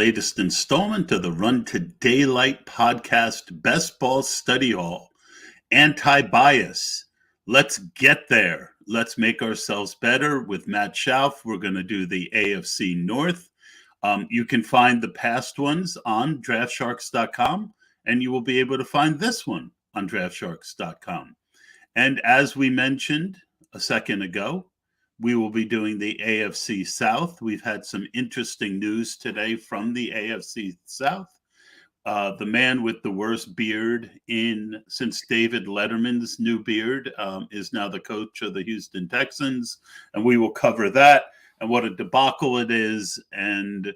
latest installment of the Run to Daylight podcast, Bestball Study Hall, Anti-Bias. Let's get there. Let's make ourselves better. With Matt Schauf, we're going to do the AFC North. You can find the past ones on draftsharks.com, and you will be able to find this one on draftsharks.com. And as we mentioned a second ago, we will be doing the AFC South. We've had some interesting news today from the AFC South. The man with the worst beard since David Letterman's new beard is now the coach of the Houston Texans, and we will cover that and what a debacle it is. And,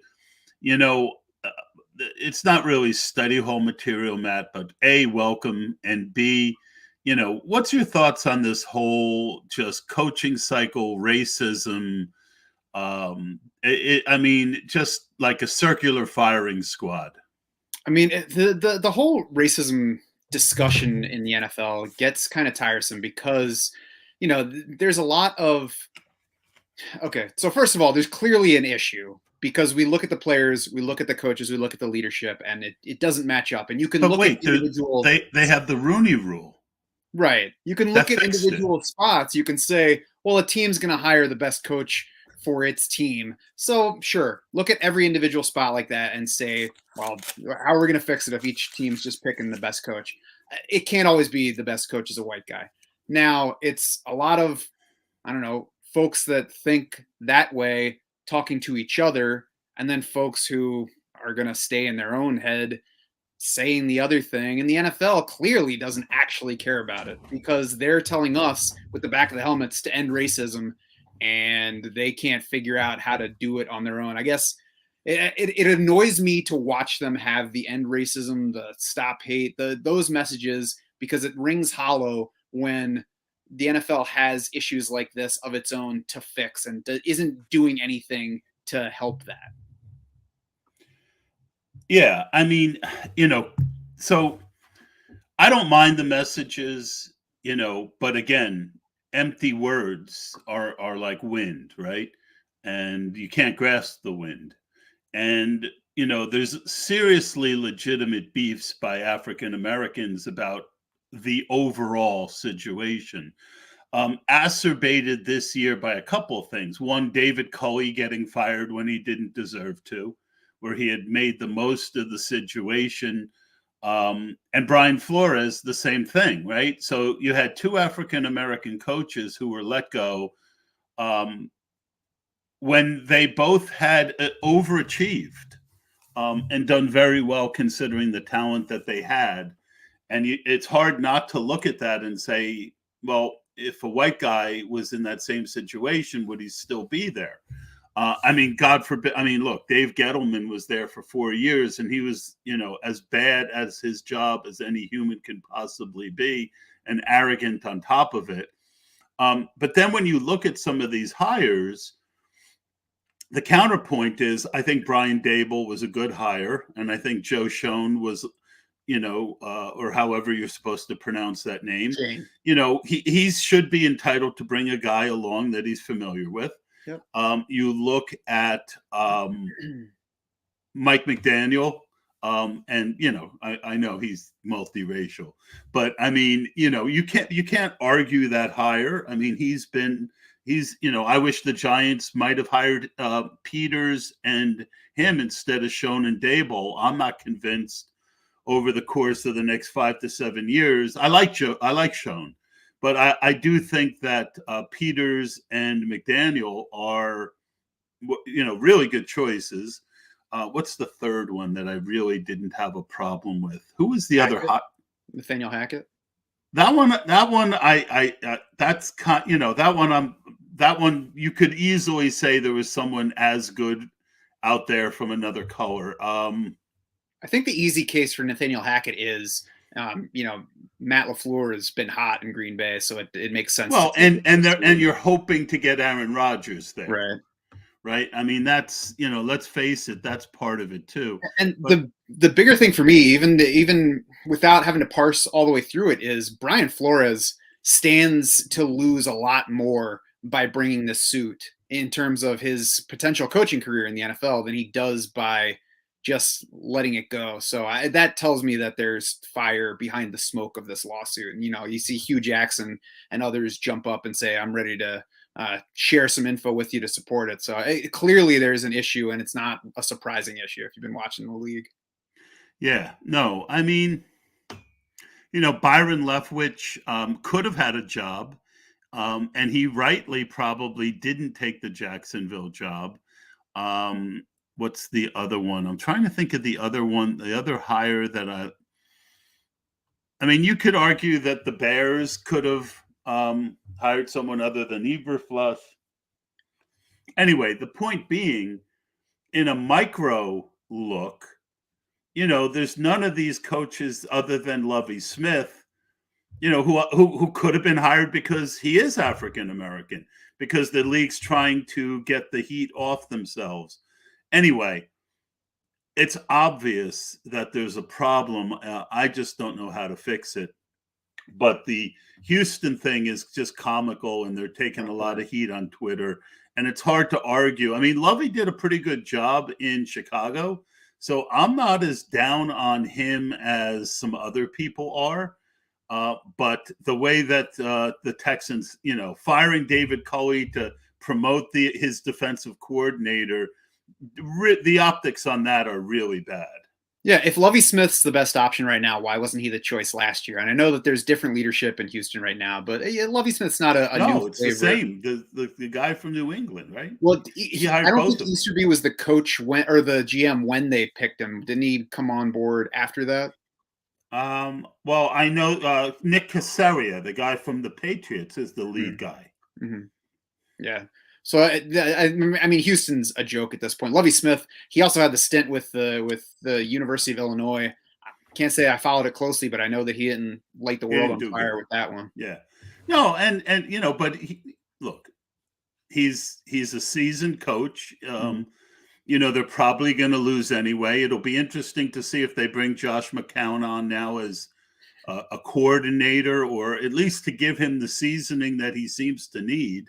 it's not really study hall material, Matt, but A, welcome, and B, what's your thoughts on this whole just coaching cycle, racism? Just like a circular firing squad. I mean, the whole racism discussion in the NFL gets kind of tiresome because, there's a lot of. Okay, so first of all, there's clearly an issue because we look at the players, we look at the coaches, we look at the leadership, and it doesn't match up. And you can look at individual. They have the Rooney Rule. Right. You can look at individual spots. You can say, well, a team's going to hire the best coach for its team. So sure, look at every individual spot like that and say, well, how are we going to fix it if each team's just picking the best coach? It can't always be the best coach is a white guy. Now, it's a lot of, folks that think that way talking to each other, and then folks who are going to stay in their own head saying the other thing. And the NFL clearly doesn't actually care about it because they're telling us with the back of the helmets to end racism, and they can't figure out how to do it on their own. I guess it annoys me to watch them have the end racism, the stop hate, those messages, because it rings hollow when the NFL has issues like this of its own to fix and isn't doing anything to help that. Yeah, so I don't mind the messages, but again, empty words are like wind, right? And you can't grasp the wind. And, there's seriously legitimate beefs by African Americans about the overall situation. Acerbated this year by a couple of things. One, David Culley getting fired when he didn't deserve to, where he had made the most of the situation. And Brian Flores, the same thing, right? So you had two African-American coaches who were let go when they both had overachieved and done very well considering the talent that they had. And it's hard not to look at that and say, well, if a white guy was in that same situation, would he still be there? God forbid. Look, Dave Gettleman was there for 4 years, and he was, as bad as his job as any human can possibly be, and arrogant on top of it. But then when you look at some of these hires, the counterpoint is, I think Brian Dable was a good hire, and I think Joe Schoen was, or however you're supposed to pronounce that name, Shane. He should be entitled to bring a guy along that he's familiar with. Yep. You look at Mike McDaniel, and I know he's multiracial, but you can't argue that hire. I wish the Giants might have hired Peters and him instead of Schoen and Dable. I'm not convinced over the course of the next 5 to 7 years. I like Schoen. But I do think that Peters and McDaniel are, really good choices. What's the third one that I really didn't have a problem with? Who was the other hot? Nathaniel Hackett. That one, that one you could easily say there was someone as good out there from another color. I think the easy case for Nathaniel Hackett is, Matt LaFleur has been hot in Green Bay, so it makes sense. Well, and you're hoping to get Aaron Rodgers there, right? That's let's face it, that's part of it too. And the bigger thing for me, even without having to parse all the way through it, is Brian Flores stands to lose a lot more by bringing this suit in terms of his potential coaching career in the NFL than he does by just letting it go. So that tells me that there's fire behind the smoke of this lawsuit. And, you see Hugh Jackson and others jump up and say, I'm ready to share some info with you to support it. So clearly there's an issue, and it's not a surprising issue if you've been watching the league. Yeah, no, I mean, Byron Leftwich could have had a job, and he rightly probably didn't take the Jacksonville job. What's the other one? I'm trying to think of the other one, the other hire that I mean, you could argue that the Bears could have hired someone other than Eberfluss. Anyway, the point being, in a micro look, there's none of these coaches other than Lovie Smith, who could have been hired because he is African American, because the league's trying to get the heat off themselves. Anyway, it's obvious that there's a problem. I just don't know how to fix it. But the Houston thing is just comical, and they're taking a lot of heat on Twitter. And it's hard to argue. I mean, Lovey did a pretty good job in Chicago, so I'm not as down on him as some other people are. But the way that the Texans, firing David Culley to promote his defensive coordinator, the optics on that are really bad. Yeah, if Lovie Smith's the best option right now, why wasn't he the choice last year? And I know that there's different leadership in Houston right now, but Lovie Smith's not a no, new it's favorite. The same. The guy from New England, right? Well, I don't think Easterby was the coach or the GM when they picked him. Didn't he come on board after that? Well, I know Nick Caseria, the guy from the Patriots, is the lead guy. Mm-hmm. Yeah. So I mean, Houston's a joke at this point. Lovie Smith, he also had the stint with the University of Illinois. I can't say I followed it closely, but I know that he didn't light the world on fire with that one. Yeah, no, and but look, he's a seasoned coach. They're probably going to lose anyway. It'll be interesting to see if they bring Josh McCown on now as a coordinator, or at least to give him the seasoning that he seems to need.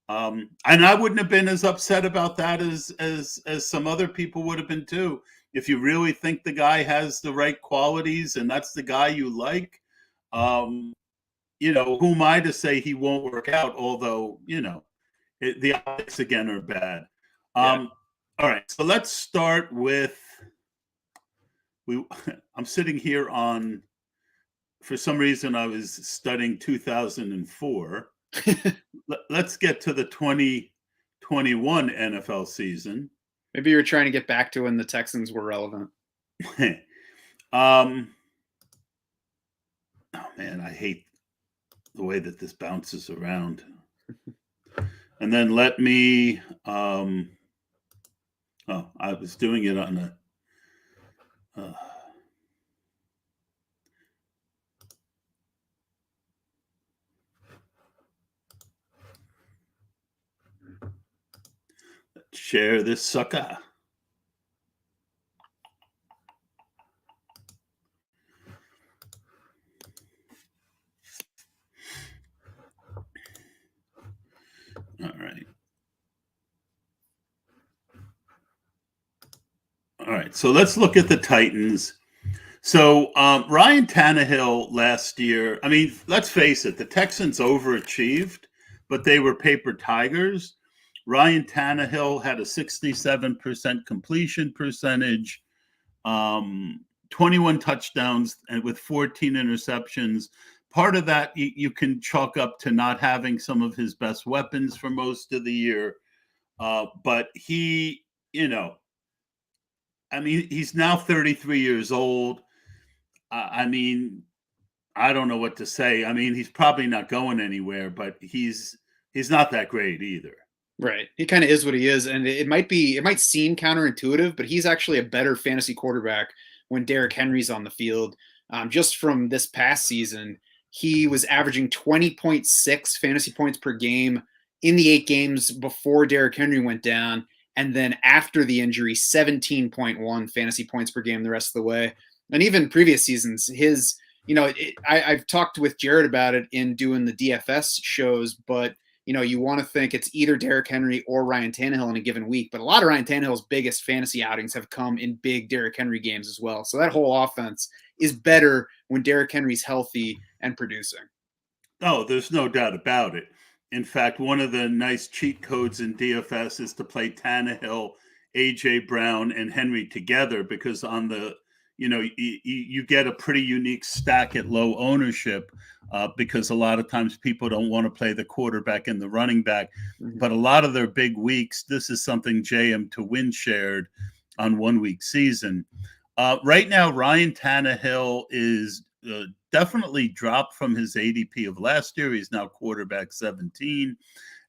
And I wouldn't have been as upset about that as some other people would have been too. If you really think the guy has the right qualities and that's the guy you like, who am I to say he won't work out? Although, the optics again are bad. All right, so let's start with I'm sitting here for some reason I was studying 2004. Let's get to the 2021 NFL season. Maybe you're trying to get back to when the Texans were relevant. Oh man, I hate the way that this bounces around. And then let me I was doing it on a share this sucker. All right. So let's look at the Titans. So Ryan Tannehill last year, I mean, let's face it, the Texans overachieved, but they were paper tigers. Ryan Tannehill had a 67% completion percentage, 21 touchdowns, and with 14 interceptions. Part of that you can chalk up to not having some of his best weapons for most of the year. But he, I mean, he's now 33 years old. I mean, I don't know what to say. I mean, he's probably not going anywhere, but he's not that great either. Right. He kind of is what he is. And it might seem counterintuitive, but he's actually a better fantasy quarterback when Derrick Henry's on the field. Just from this past season, he was averaging 20.6 fantasy points per game in the 8 games before Derrick Henry went down. And then after the injury, 17.1 fantasy points per game the rest of the way. And even previous seasons, I've talked with Jared about it in doing the DFS shows, but you want to think it's either Derrick Henry or Ryan Tannehill in a given week, but a lot of Ryan Tannehill's biggest fantasy outings have come in big Derrick Henry games as well. So that whole offense is better when Derrick Henry's healthy and producing. Oh, there's no doubt about it. In fact, one of the nice cheat codes in DFS is to play Tannehill, A.J. Brown, and Henry together, because on the you get a pretty unique stack at low ownership, because a lot of times people don't want to play the quarterback and the running back. Mhm. But a lot of their big weeks, this is something JM to Win shared on 1 week season. Right now, Ryan Tannehill is definitely dropped from his ADP of last year. He's now quarterback 17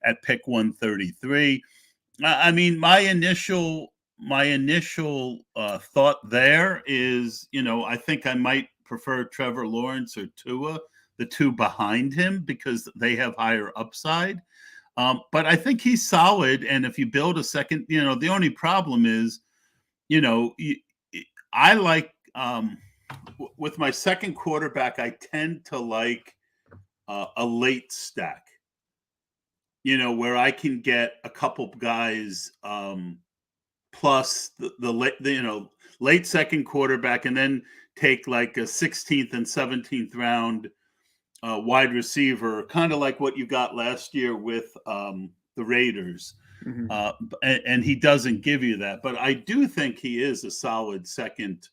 at pick 133. I mean, my initial thought there is, I think I might prefer Trevor Lawrence or Tua, the two behind him, because they have higher upside. But I think he's solid. And if you build a second, the only problem is, I like with my second quarterback, I tend to like a late stack, where I can get a couple guys plus the late second quarterback, and then take like a 16th and 17th round wide receiver, kind of like what you got last year with the Raiders. Mm-hmm. And he doesn't give you that, but I do think he is a solid second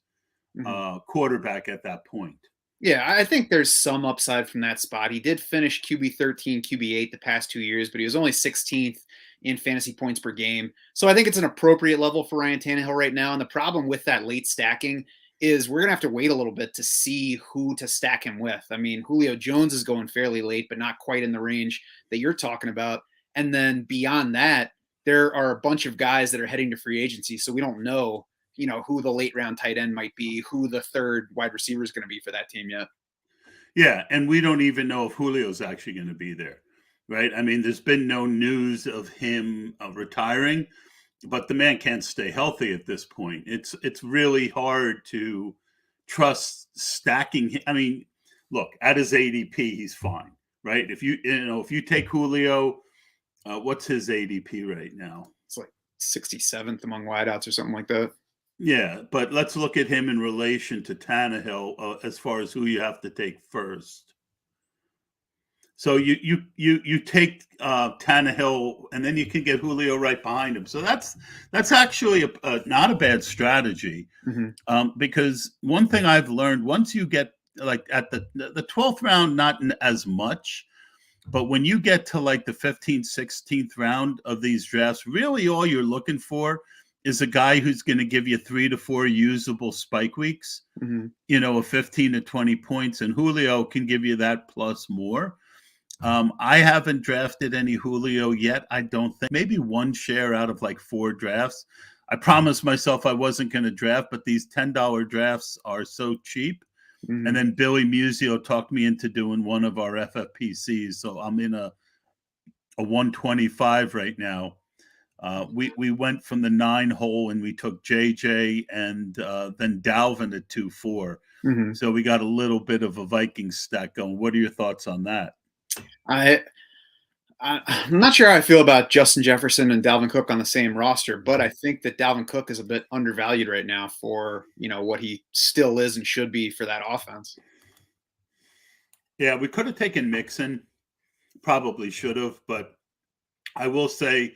quarterback at that point. Yeah, I think there's some upside from that spot. He did finish QB 13, QB 8 the past 2 years, but he was only 16th in fantasy points per game. So I think it's an appropriate level for Ryan Tannehill right now. And the problem with that late stacking is we're going to have to wait a little bit to see who to stack him with. I mean, Julio Jones is going fairly late, but not quite in the range that you're talking about. And then beyond that, there are a bunch of guys that are heading to free agency. So we don't know, who the late round tight end might be, who the third wide receiver is going to be for that team yet. Yeah, and we don't even know if Julio's actually going to be there, right? I mean, there's been no news of him retiring, but the man can't stay healthy at this point. It's really hard to trust stacking. I mean, look, at his ADP, he's fine, right? If you take Julio, what's his ADP right now? It's like 67th among wideouts or something like that. Yeah, but let's look at him in relation to Tannehill as far as who you have to take first. So you take Tannehill, and then you can get Julio right behind him. So that's actually not a bad strategy, because one thing I've learned, once you get like at the 12th round, not as much, but when you get to like the 15th, 16th round of these drafts, really all you're looking for is a guy who's going to give you 3 to 4 usable spike weeks, of 15 to 20 points, and Julio can give you that plus more. I haven't drafted any Julio yet. I don't think, maybe one share out of like 4 drafts. I promised myself I wasn't going to draft, but these $10 drafts are so cheap. And then Billy Musio talked me into doing one of our FFPCs. So I'm in a 125 right now. We went from the 9 hole and we took JJ and then Dalvin at 2-4. So we got a little bit of a Viking stack going. What are your thoughts on that? I'm not sure how I feel about Justin Jefferson and Dalvin Cook on the same roster, but I think that Dalvin Cook is a bit undervalued right now for, what he still is and should be for that offense. Yeah, we could have taken Mixon, probably should have, but I will say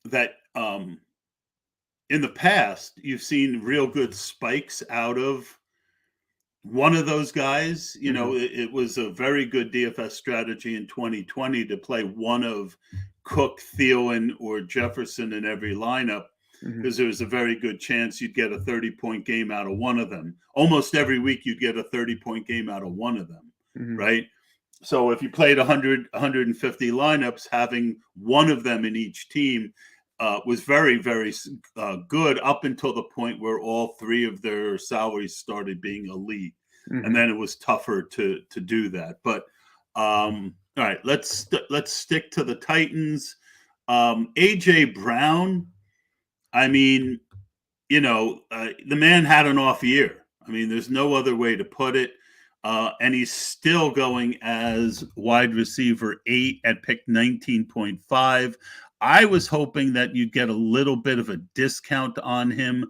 that in the past, you've seen real good spikes out of one of those guys. It was a very good DFS strategy in 2020 to play one of Cook, Thielen, or Jefferson in every lineup, because there was a very good chance you'd get a 30-point game out of one of them. Almost every week you'd get a 30-point game out of one of them, right? So if you played 100, 150 lineups, having one of them in each team was very, very good up until the point where all 3 of their salaries started being elite. And then it was tougher to do that. But all right, let's stick to the Titans. A.J. Brown, I mean, the man had an off year. I mean, there's no other way to put it. And he's still going as wide receiver 8 at pick 19.5. I was hoping that you'd get a little bit of a discount on him.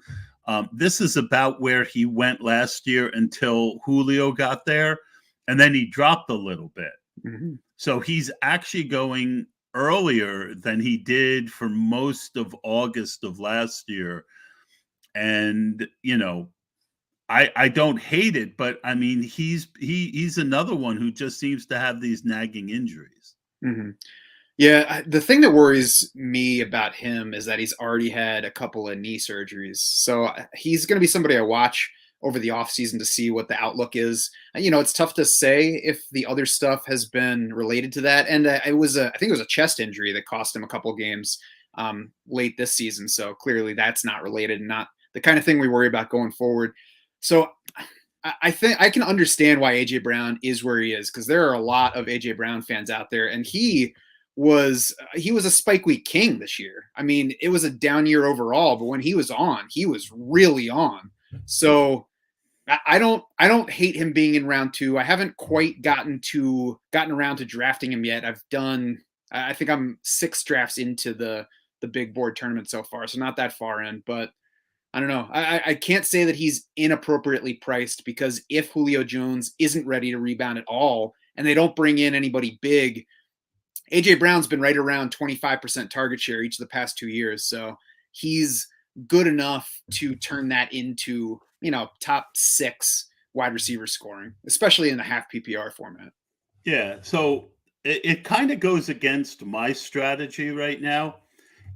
This is about where he went last year until Julio got there, and then he dropped a little bit. Mm-hmm. So he's actually going earlier than he did for most of August of last year. And, I don't hate it, but I mean, he's another one who just seems to have these nagging injuries. Mm-hmm. Yeah, the thing that worries me about him is that he's already had a couple of knee surgeries. So he's going to be somebody I watch over the offseason to see what the outlook is. It's tough to say if the other stuff has been related to that. And I think it was a chest injury that cost him a couple of games late this season. So clearly that's not related and not the kind of thing we worry about going forward. So I think I can understand why A.J. Brown is where he is, because there are a lot of A.J. Brown fans out there, and he was a spike week king this year. I mean, it was a down year overall, but when he was on, he was really on. So I don't hate him being in round 2. I haven't quite gotten around to drafting him yet. I think I'm 6 drafts into the big board tournament so far, so not that far in, but I don't know. I can't say that he's inappropriately priced, because if Julio Jones isn't ready to rebound at all and they don't bring in anybody big, A.J. Brown's been right around 25% target share each of the past 2 years. So he's good enough to turn that into, top 6 wide receiver scoring, especially in the half PPR format. Yeah. So it kind of goes against my strategy right now.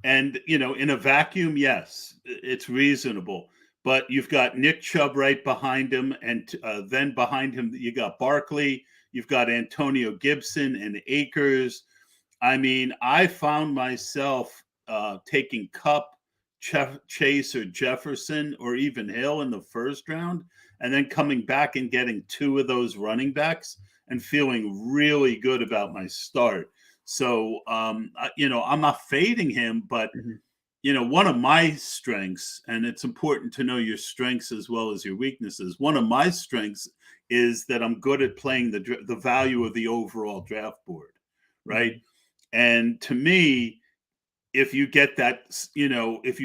And, in a vacuum, yes, it's reasonable. But you've got Nick Chubb right behind him. And then behind him, you got Barkley. You've got Antonio Gibson and Akers. I mean, I found myself taking Kupp, Chase, or Jefferson, or even Hill in the first round, and then coming back and getting 2 of those running backs and feeling really good about my start. So, I'm not fading him, but, one of my strengths, and it's important to know your strengths as well as your weaknesses. One of my strengths is that I'm good at playing the value of the overall draft board, right? Mm-hmm. And to me, if you get that, if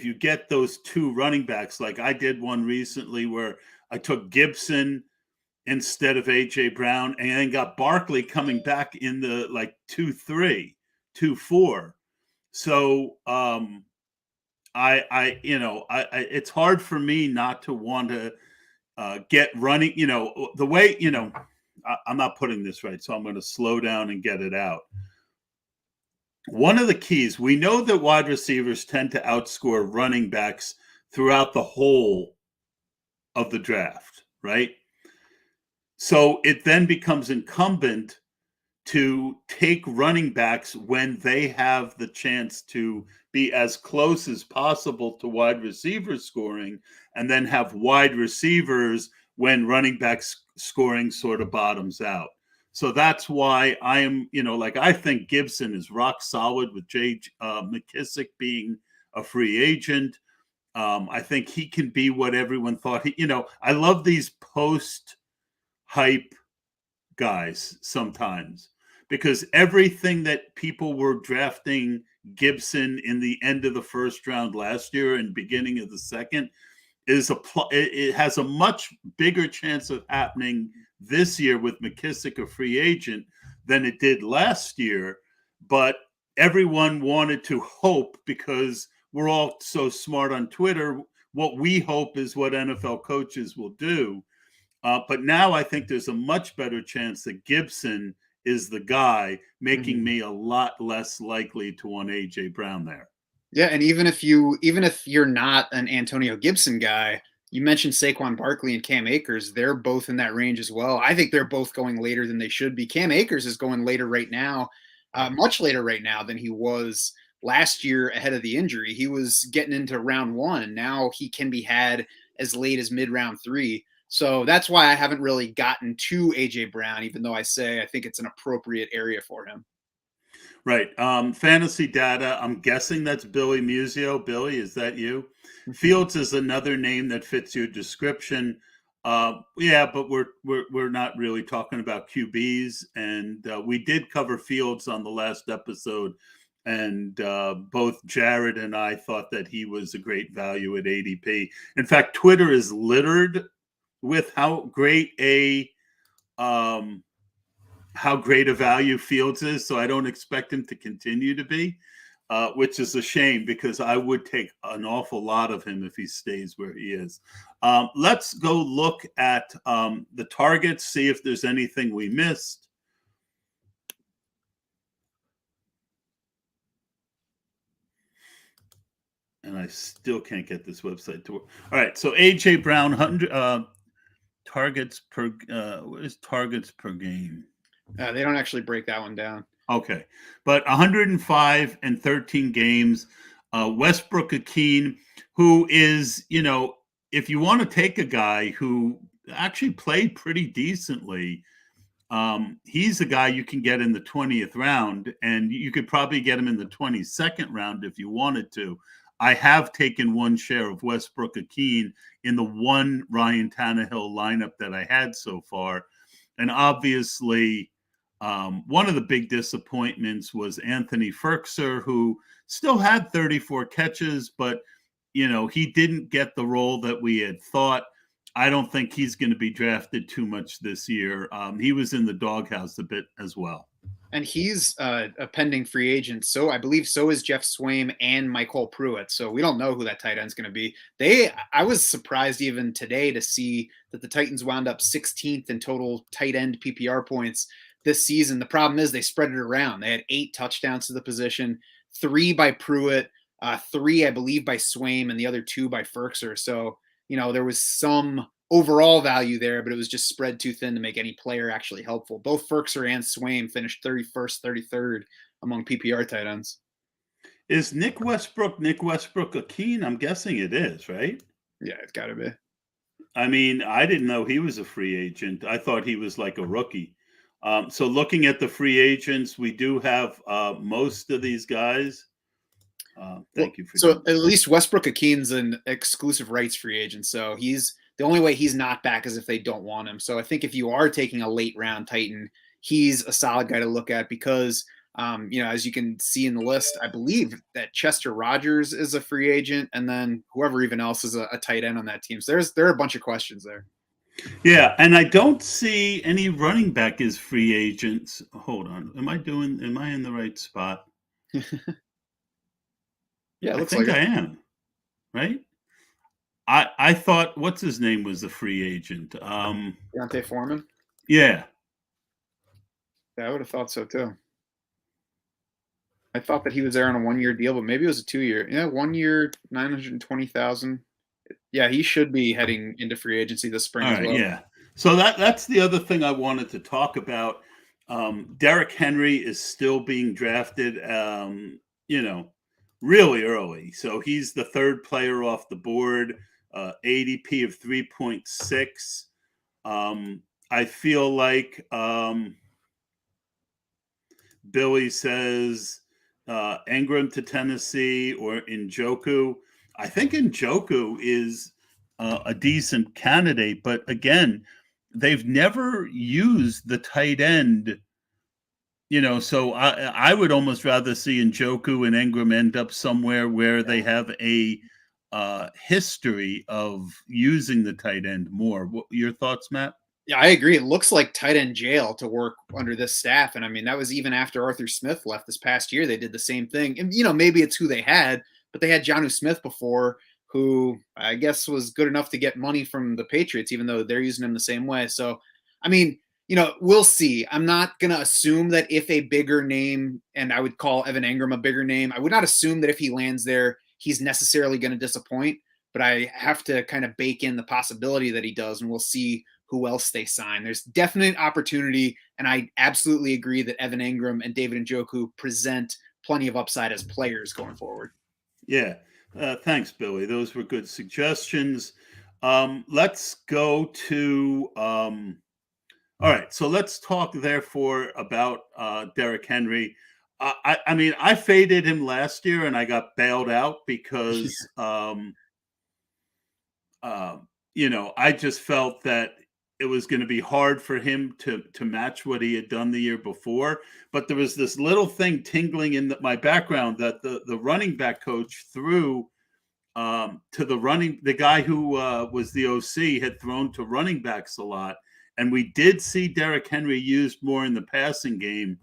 you get those 2 running backs, like I did one recently where I took Gibson instead of A.J. Brown and then got Barkley coming back in the 2-3, 2-4. So it's hard for me not to want to get running, the way, I'm not putting this right, so I'm going to slow down and get it out. One of the keys, we know that wide receivers tend to outscore running backs throughout the whole of the draft, right? So it then becomes incumbent to take running backs when they have the chance to be as close as possible to wide receiver scoring, and then have wide receivers when running backs scoring sort of bottoms out. So that's why I am, I think Gibson is rock solid with McKissick being a free agent. I think he can be what everyone thought. I love these post-hype guys sometimes, because everything that people were drafting Gibson in the end of the first round last year and beginning of the second it has a much bigger chance of happening this year with McKissick a free agent than it did last year. But everyone wanted to hope, because we're all so smart on Twitter, what we hope is what NFL coaches will do. But now I think there's a much better chance that Gibson is the guy, making me a lot less likely to want A.J. Brown there. Yeah, and even if you're not an Antonio Gibson guy, you mentioned Saquon Barkley and Cam Akers. They're both in that range as well. I think they're both going later than they should be. Cam Akers is going later right now, much later right now than he was last year ahead of the injury. He was getting into round 1, and now he can be had as late as mid-round 3. So that's why I haven't really gotten to A.J. Brown, even though I think it's an appropriate area for him. Right. Fantasy data, I'm guessing that's Billy Musio. Billy, is that you? Fields is another name that fits your description. Yeah, but we're not really talking about QBs, and we did cover Fields on the last episode, and both Jared and I thought that he was a great value at ADP. In fact, Twitter is littered with um, how great a value Fields is, so I don't expect him to continue to be, which is a shame because I would take an awful lot of him if he stays where he is. Let's go look at the targets, see if there's anything we missed. And I still can't get this website to work. All right, so A.J. Brown, 100 targets per what is targets per game? They don't actually break that one down. Okay, but 105 and 13 games. Westbrook-Akeen, who is, if you want to take a guy who actually played pretty decently, he's a guy you can get in the 20th round, and you could probably get him in the 22nd round if you wanted to. I have taken one share of Westbrook-Akeen in the one Ryan Tannehill lineup that I had so far. And obviously, one of the big disappointments was Anthony Ferkser, who still had 34 catches, but, he didn't get the role that we had thought. I don't think he's going to be drafted too much this year. He was in the doghouse a bit as well. And he's a pending free agent. So I believe so is Jeff Swaim and Michael Pruitt. So we don't know who that tight end is going to be. I was surprised even today to see that the Titans wound up 16th in total tight end PPR points this season. The problem is they spread it around. They had 8 touchdowns to the position, 3 by Pruitt, 3, I believe, by Swaim, and the other 2 by Ferkser. So, there was some overall value there, but it was just spread too thin to make any player actually helpful. Both Ferkser and Swaim finished 31st, 33rd among PPR tight ends. Is Nick Westbrook-Akeen? I'm guessing it is, right? Yeah, it's got to be. I mean, I didn't know he was a free agent. I thought he was like a rookie. So looking at the free agents, we do have most of these guys. Thank you for so at least Westbrook-Akeen's an exclusive rights free agent. So the only way he's not back is if they don't want him. So I think if you are taking a late round Titan, he's a solid guy to look at because, as you can see in the list, I believe that Chester Rogers is a free agent, and then whoever even else is a tight end on that team. So there are a bunch of questions there. Yeah, and I don't see any running back as free agents. Hold on. Am I in the right spot? Yeah, it looks I think like I am. Right? I thought what's his name was the free agent. Donta Foreman? Yeah. Yeah, I would have thought so too. I thought that he was there on a 1-year deal, but maybe it was a 2-year. Yeah, 1 year, 920,000. Yeah, he should be heading into free agency this spring as well. Yeah. So that's the other thing I wanted to talk about. Derrick Henry is still being drafted, really early. So he's the third player off the board, ADP of 3.6. I feel like Billy says Ingram to Tennessee or Njoku. I think Njoku is a decent candidate, but again, they've never used the tight end. So I would almost rather see Njoku and Ingram end up somewhere where they have a history of using the tight end more. Your thoughts, Matt? Yeah, I agree. It looks like tight end jail to work under this staff. And I mean, that was even after Arthur Smith left this past year. They did the same thing. And, maybe it's who they had, but they had Jonnu Smith before, who I guess was good enough to get money from the Patriots, even though they're using him the same way. So, I mean, we'll see. I'm not going to assume that if a bigger name, and I would call Evan Ingram a bigger name, I would not assume that if he lands there, he's necessarily going to disappoint. But I have to kind of bake in the possibility that he does, and we'll see who else they sign. There's definite opportunity, and I absolutely agree that Evan Ingram and David Njoku present plenty of upside as players going forward. Yeah. Thanks, Billy. Those were good suggestions. Let's go to all right. So let's talk, therefore, about Derrick Henry. I mean, I faded him last year, and I got bailed out because I just felt that it was going to be hard for him to match what he had done the year before. But there was this little thing tingling in my background that the running back coach threw to the guy who was the OC had thrown to running backs a lot. And we did see Derrick Henry used more in the passing game.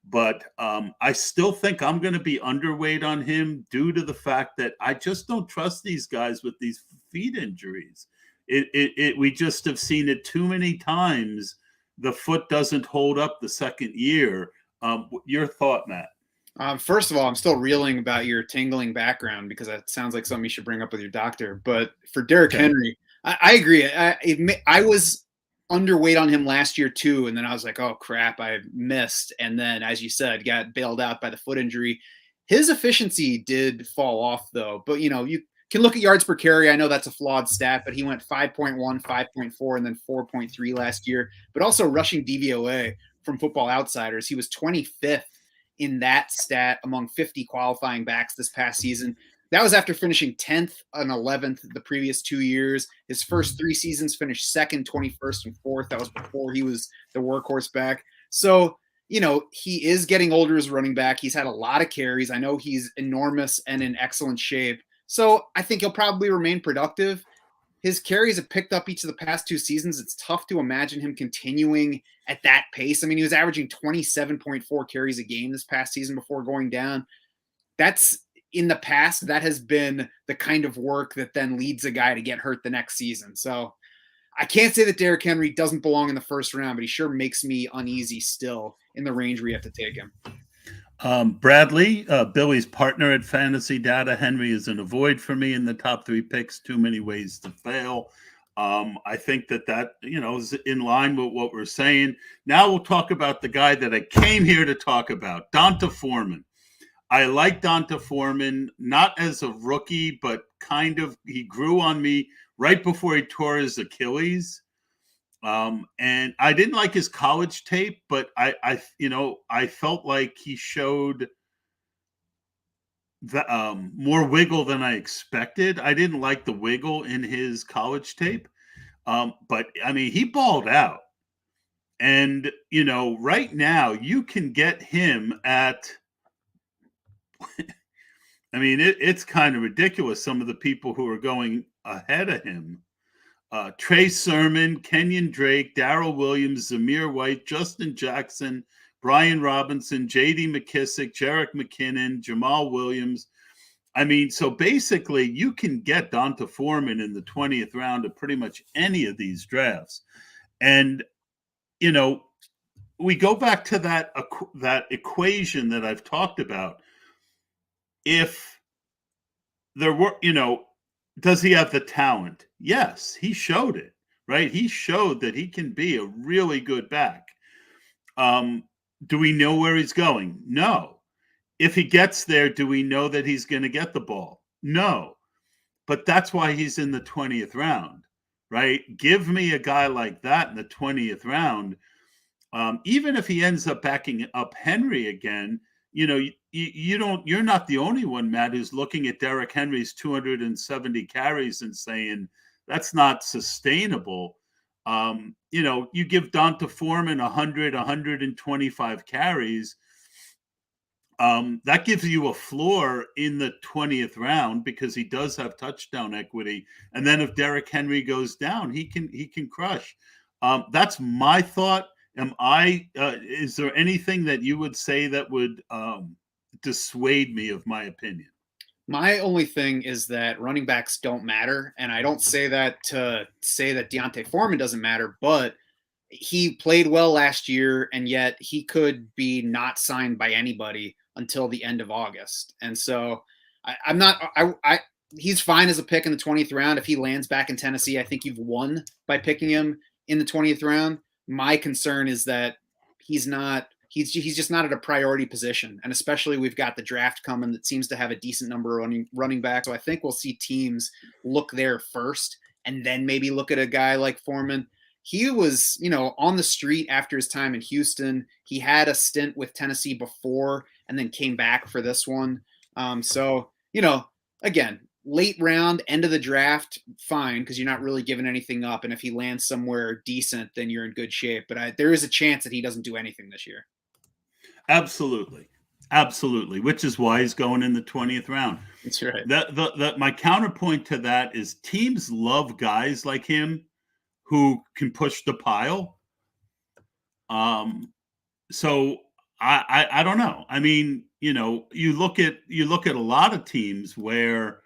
But I still think I'm going to be underweight on him due to the fact that I just don't trust these guys with these feet injuries. We just have seen it too many times. The foot doesn't hold up the second year. Your thought, Matt? First of all, I'm still reeling about your tingling background because that sounds like something you should bring up with your doctor. But for Derrick Henry, I agree. I was underweight on him last year too, and then I was like, oh crap, I missed. And then, as you said, got bailed out by the foot injury. His efficiency did fall off though, but you can look at yards per carry. I know that's a flawed stat, but he went 5.1, 5.4, and then 4.3 last year. But also rushing DVOA from Football Outsiders, he was 25th in that stat among 50 qualifying backs this past season. That was after finishing 10th and 11th the previous 2 years. His first 3 seasons finished 2nd, 21st, and 4th. That was before he was the workhorse back. So, he is getting older as running back. He's had a lot of carries. I know he's enormous and in excellent shape. So I think he'll probably remain productive. His carries have picked up each of the past 2 seasons. It's tough to imagine him continuing at that pace. I mean, he was averaging 27.4 carries a game this past season before going down. That's in the past. That has been the kind of work that then leads a guy to get hurt the next season. So I can't say that Derrick Henry doesn't belong in the first round, but he sure makes me uneasy still in the range where you have to take him. Bradley, Billy's partner at Fantasy Data, Henry is an avoid for me in the top 3 picks. Too many ways to fail. I think that is in line with what we're saying. Now we'll talk about the guy that I came here to talk about, Donta Foreman. I like Donta Foreman, not as a rookie, but he grew on me right before he tore his Achilles. And I didn't like his college tape, but I felt like he showed the more wiggle than I expected. I didn't like the wiggle in his college tape. But I mean, he balled out. And, right now you can get him at, I mean, it's kind of ridiculous. Some of the people who are going ahead of him. Trey Sermon, Kenyon Drake, Darrell Williams, Zamir White, Justin Jackson, Brian Robinson, J.D. McKissick, Jerick McKinnon, Jamal Williams. I mean, so basically you can get Donta Foreman in the 20th round of pretty much any of these drafts. And, we go back to that equation that I've talked about. If there were, does he have the talent? Yes, he showed it, right? He showed that he can be a really good back. Do we know where he's going? No. If he gets there, do we know that he's going to get the ball? No. But that's why he's in the 20th round, right? Give me a guy like that in the 20th round. Even if he ends up backing up Henry again, you're not the only one, Matt, who's looking at Derrick Henry's 270 carries and saying that's not sustainable. You give Donta Foreman 100, 125 carries. That gives you a floor in the 20th round because he does have touchdown equity. And then if Derrick Henry goes down, he can crush. That's my thought. Is there anything that you would say that would dissuade me of my opinion? My only thing is that running backs don't matter. And I don't say that to say that Donta Foreman doesn't matter, but he played well last year, and yet he could be not signed by anybody until the end of August. And so he's fine as a pick in the 20th round. If he lands back in Tennessee, I think you've won by picking him in the 20th round. My concern is that he's just not at a priority position. And especially we've got the draft coming that seems to have a decent number of running backs. So I think we'll see teams look there first and then maybe look at a guy like Foreman. He was, on the street after his time in Houston. He had a stint with Tennessee before and then came back for this one. Again, late round, end of the draft, fine, because you're not really giving anything up. And if he lands somewhere decent, then you're in good shape. But there is a chance that he doesn't do anything this year. Absolutely. Absolutely. Which is why he's going in the 20th round. That's right. My counterpoint to that is teams love guys like him who can push the pile. So I don't know. I mean, you know, you look at a lot of teams where,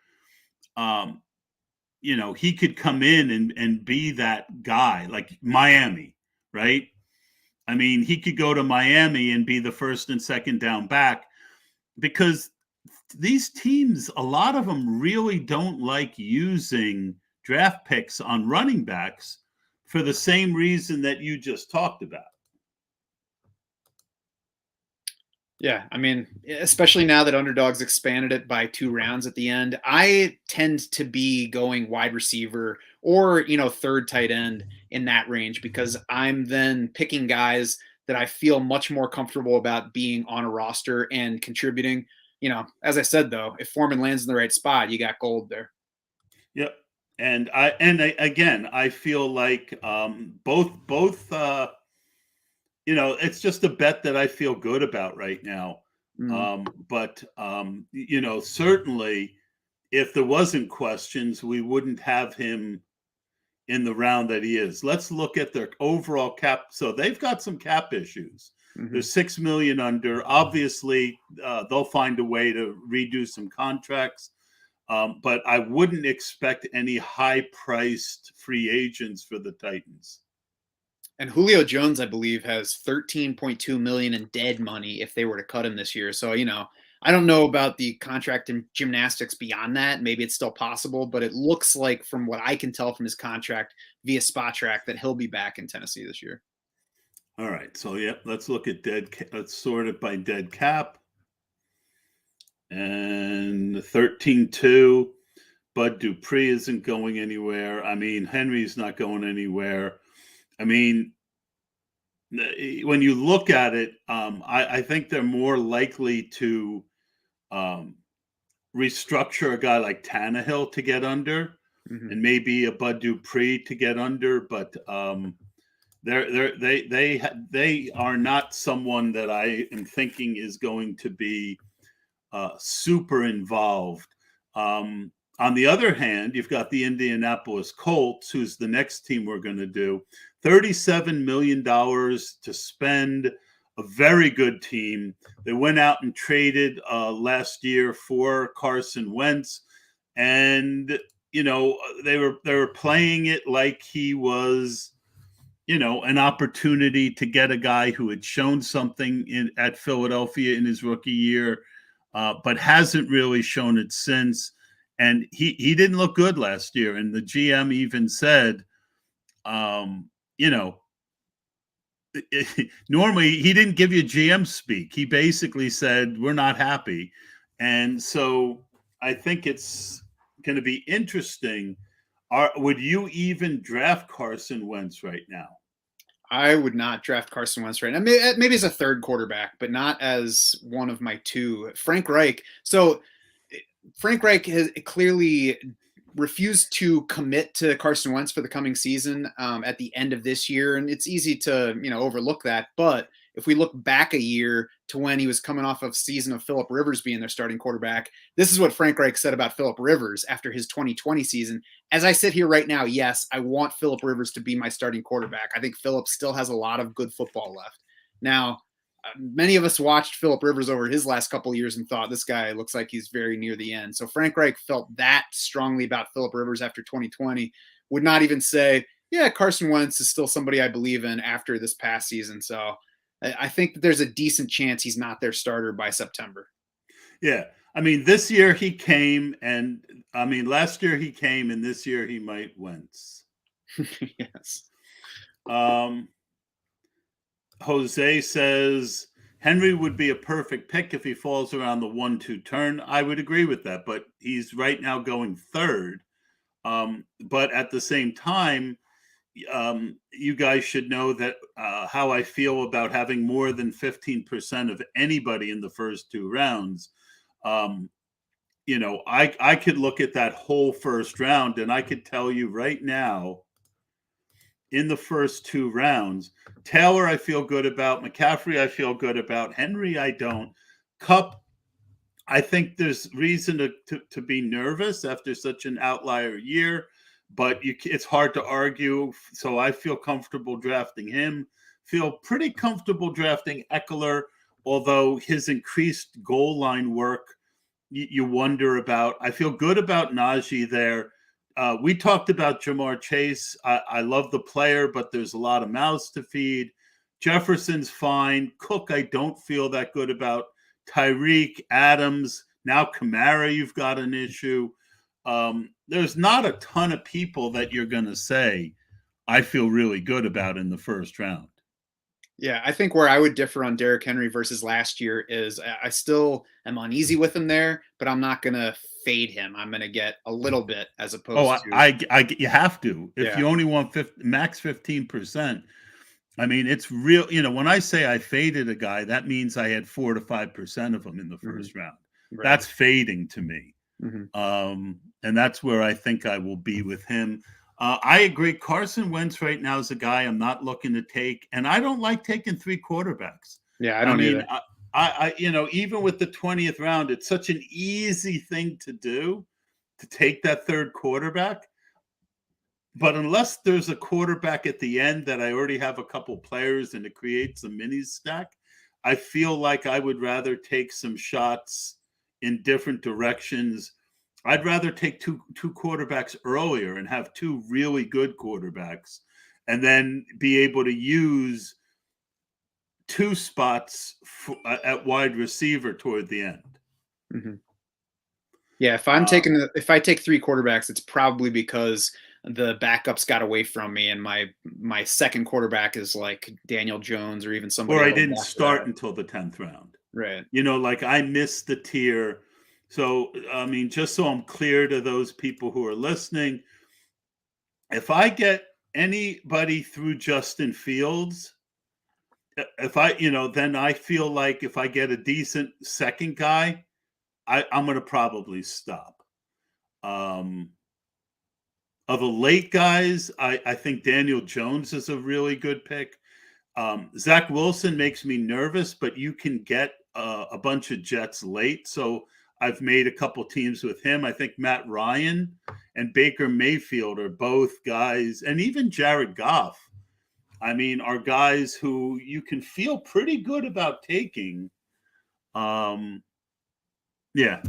you know, he could come in and be that guy, like Miami, right? I mean, he could go to Miami and be the first and second down back, because these teams, a lot of them really don't like using draft picks on running backs for the same reason that you just talked about. Yeah, I mean, especially now that underdogs expanded it by 2 rounds at the end, I tend to be going wide receiver or, you know, third tight end in that range, because I'm then picking guys that I feel much more comfortable about being on a roster and contributing. You know, as I said, though, if Foreman lands in the right spot, you got gold there. Yep. And again, I feel like both you know, it's just a bet that I feel good about right now. But you know, certainly if there wasn't questions, we wouldn't have him in the round that he is. Let's look at their overall cap. So they've got some cap issues. There's 6 million under. Obviously, they'll find a way to redo some contracts. But I wouldn't expect any high-priced free agents for the Titans. And Julio Jones, I believe, has 13.2 million in dead money if they were to cut him this year. So, you know, I don't know about the contract and gymnastics beyond that. Maybe it's still possible, but it looks like, from what I can tell from his contract via Spot Track, that he'll be back in Tennessee this year. All right. So, yeah, let's look at let's sort it by dead cap. And 13-2. Bud Dupree isn't going anywhere. I mean, Henry's not going anywhere. I mean, when you look at it, I think they're more likely to restructure a guy like Tannehill to get under, and maybe a Bud Dupree to get under. But they are not someone that I am thinking is going to be super involved. On the other hand, you've got the Indianapolis Colts, who's the next team we're going to do. $37 million to spend, a very good team. They went out and traded last year for Carson Wentz, and you know, they were playing it like he was, you know, an opportunity to get a guy who had shown something at Philadelphia in his rookie year, but hasn't really shown it since. And he didn't look good last year. And the GM even said, you know, normally he didn't give you GM speak. He basically said, we're not happy. And so I think it's going to be interesting. Would you even draft Carson Wentz right now? I would not draft Carson Wentz right now. Maybe as a third quarterback, but not as one of my two. Frank Reich. So Frank Reich has clearly refused to commit to Carson Wentz for the coming season at the end of this year. And it's easy to, you know, overlook that. But if we look back a year to when he was coming off of season of Phillip Rivers being their starting quarterback, this is what Frank Reich said about Phillip Rivers after his 2020 season. As I sit here right now, yes, I want Phillip Rivers to be my starting quarterback. I think Phillip still has a lot of good football left. Now, many of us watched Phillip Rivers over his last couple of years and thought, this guy looks like he's very near the end. So Frank Reich felt that strongly about Phillip Rivers after 2020, would not even say, yeah, Carson Wentz is still somebody I believe in after this past season. So I think that there's a decent chance he's not their starter by September. Yeah. I mean, this year he came, and I mean, last year he came, and this year he might Wentz. Yes. Jose says Henry would be a perfect pick if he falls around the 1-2 turn. I would agree with that, but he's right now going third. But at the same time, you guys should know that how I feel about having more than 15% of anybody in the first 2 rounds. I could look at that whole first round and I could tell you right now, in the first 2 rounds, Taylor I feel good about, McCaffrey I feel good about, Henry I don't. Kupp, I think there's reason to be nervous after such an outlier year, but it's hard to argue. So I feel comfortable drafting him. Feel pretty comfortable drafting Eckler, although his increased goal line work, you wonder about. I feel good about Najee there. We talked about Jamar Chase. I love the player, but there's a lot of mouths to feed. Jefferson's fine. Cook, I don't feel that good about. Tyreek, Adams, now Kamara, you've got an issue. There's not a ton of people that you're going to say I feel really good about in the first round. Yeah, I think where I would differ on Derrick Henry versus last year is I still am uneasy with him there, but I'm not going to fade him. I'm going to get a little bit as opposed to. You have to. If you only want max 15%, I mean, it's real. When I say I faded a guy, that means I had 4 to 5% of them in the first round. Right. That's fading to me. And that's where I think I will be with him. I agree. Carson Wentz right now is a guy I'm not looking to take, and I don't like taking 3 quarterbacks. Yeah, I don't either. I even with the 20th round, it's such an easy thing to do to take that 3rd quarterback. But unless there's a quarterback at the end that I already have a couple players and it creates a mini stack, I feel like I would rather take some shots in different directions. I'd rather take two quarterbacks earlier and have 2 really good quarterbacks and then be able to use 2 spots at wide receiver toward the end. Yeah, if I take 3 quarterbacks, it's probably because the backups got away from me, and my second quarterback is like Daniel Jones or even somebody. Or I didn't start until the 10th round. Right. Like I missed the tier. So, I mean, just so I'm clear to those people who are listening, if I get anybody through Justin Fields, then I feel like if I get a decent second guy, I'm going to probably stop. Of the late guys, I think Daniel Jones is a really good pick. Zach Wilson makes me nervous, but you can get a bunch of Jets late. So I've made a couple teams with him. I think Matt Ryan and Baker Mayfield are both guys, and even Jared Goff, I mean, are guys who you can feel pretty good about taking. Yeah,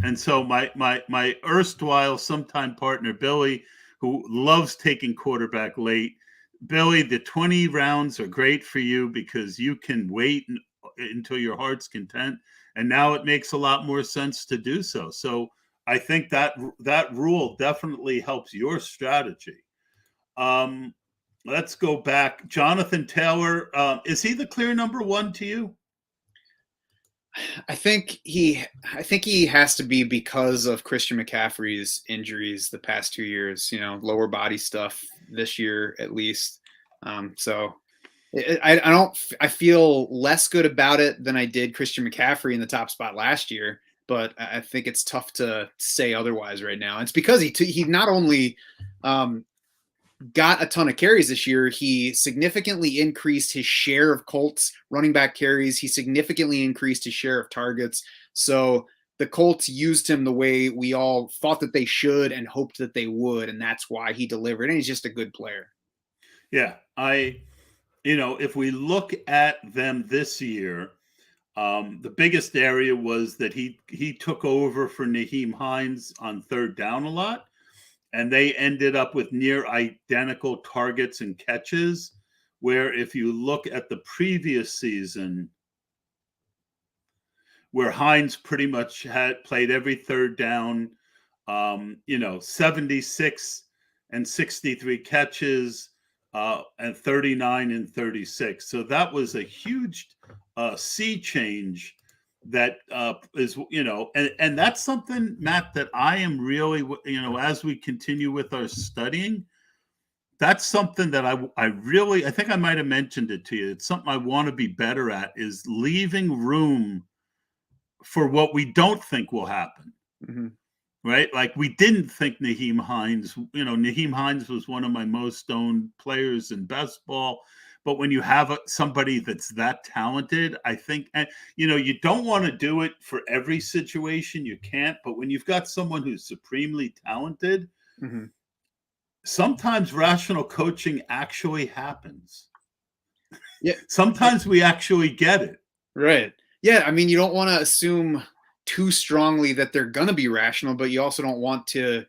and so my erstwhile sometime partner, Billy, who loves taking quarterback late. Billy, the 20 rounds are great for you because you can wait until your heart's content. And now it makes a lot more sense to do so. So I think that rule definitely helps your strategy. Let's go back. Jonathan Taylor, is he the clear number 1 to you? I think he has to be because of Christian McCaffrey's injuries the past 2 years, lower body stuff this year, at least. So I feel less good about it than I did Christian McCaffrey in the top spot last year, but I think it's tough to say otherwise right now. It's because he not only, got a ton of carries this year, he significantly increased his share of Colts running back carries. He significantly increased his share of targets. So the Colts used him the way we all thought that they should and hoped that they would. And that's why he delivered. And he's just a good player. Yeah. If we look at them this year, the biggest area was that he took over for Nyheim Hines on 3rd down a lot. And they ended up with near identical targets and catches, where if you look at the previous season, where Hines pretty much had played every 3rd down, 76 and 63 catches, and 39 and 36. So that was a huge sea change. That is, and that's something, Matt, that I am really, as we continue with our studying, that's something that I think I might have mentioned it to you. It's something I want to be better at, is leaving room for what we don't think will happen. right? Like we didn't think Nyheim Hines, Nyheim Hines was one of my most owned players in best ball. But when you have somebody that's that talented, I think, you don't want to do it for every situation. You can't. But when you've got someone who's supremely talented, mm-hmm. sometimes rational coaching actually happens. Yeah. Sometimes we actually get it. Right. Yeah. I mean, you don't want to assume too strongly that they're going to be rational, but you also don't want to